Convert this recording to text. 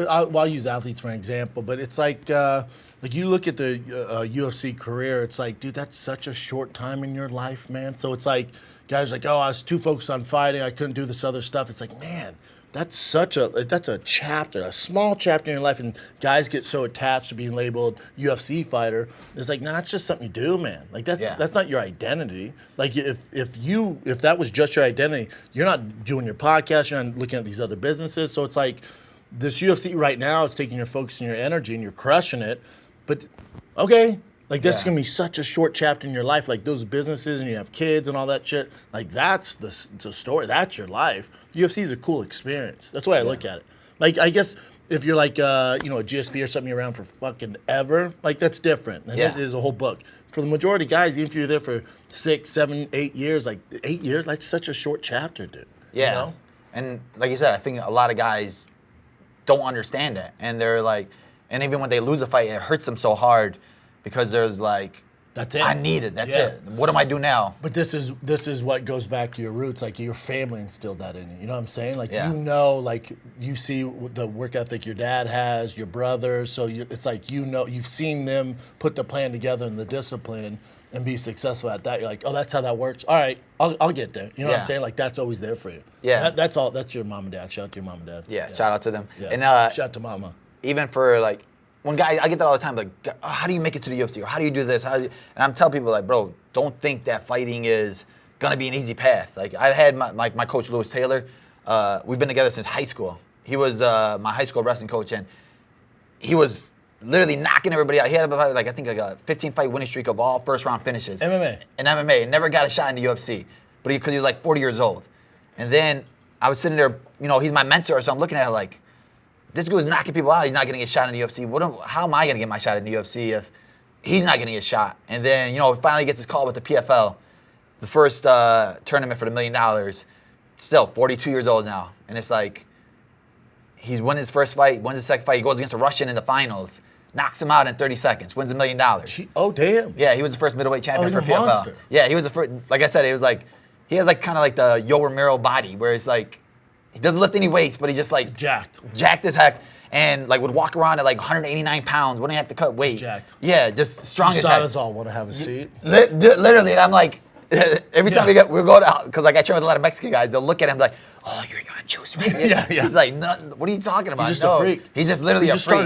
I'll use athletes for an example, but it's like you look at the UFC career, it's like, dude, that's such a short time in your life, man. So it's like, guys are like, oh, I was too focused on fighting, I couldn't do this other stuff. It's like, man, that's a chapter, a small chapter in your life, and guys get so attached to being labeled UFC fighter. It's like, nah, it's just something you do, man. Like that's not your identity. Like if that was just your identity, you're not doing your podcast, you're not looking at these other businesses. So it's like this UFC right now is taking your focus and your energy, and you're crushing it. But okay. Like, that's going to be such a short chapter in your life. Like, those businesses and you have kids and all that shit. Like, that's the story. That's your life. UFC is a cool experience. That's why I look at it. Like, I guess if you're like, a GSP or something, you're around for fucking ever, like, that's different. And this is a whole book. For the majority of guys, even if you're there for 6, 7, 8 years, like, 8 years, that's such a short chapter, dude. Yeah. You know? And like you said, I think a lot of guys don't understand that. And they're like, and even when they lose a fight, it hurts them so hard. Because there's like, that's it. I need it. That's it. What do I do now? But this is what goes back to your roots. Like, your family instilled that in you. You know what I'm saying? Like, like, you see the work ethic your dad has, your brothers. So it's like, you've seen them put the plan together and the discipline and be successful at that. You're like, oh, that's how that works. All right, I'll get there. You know what I'm saying? Like, that's always there for you. Yeah. That's all. That's your mom and dad. Shout out to your mom and dad. Yeah. Shout out to them. Yeah. And shout out to mama. Even for like, when guys, I get that all the time, like, oh, how do you make it to the UFC? Or how do you do this? And I'm telling people, like, bro, don't think that fighting is gonna be an easy path. Like, I had my coach, Lewis Taylor. We've been together since high school. He was my high school wrestling coach, and he was literally knocking everybody out. He had about, like, I think like a 15-fight winning streak of all first-round finishes. MMA. In MMA, and never got a shot in the UFC, but because he was like 40 years old. And then I was sitting there, he's my mentor, so I'm looking at it like, this dude's knocking people out. He's not getting a shot in the UFC. How am I going to get my shot in the UFC if he's not getting a shot? And then, he finally gets his call with the PFL, the first tournament for the $1 million. Still, 42 years old now. And it's like, he's winning his first fight, wins his second fight. He goes against a Russian in the finals, knocks him out in 30 seconds, wins $1 million. Oh, damn. Yeah, he was the first middleweight champion for PFL. Monster. Yeah, he was the first. Like I said, it was like, he has like kind of like the Yo Romero body, where it's like, he doesn't lift any weights, but he just like jacked as heck, and like would walk around at like 189 pounds. Wouldn't have to cut weight. Jacked. Yeah, just strong as heck. All want to have a seat. Literally, and I'm like, every time we go to, because like I train with a lot of Mexican guys, they'll look at him like, oh, you're on juice, right? Yeah. He's like, no, what are you talking about? He's just a freak. He's just literally a freak.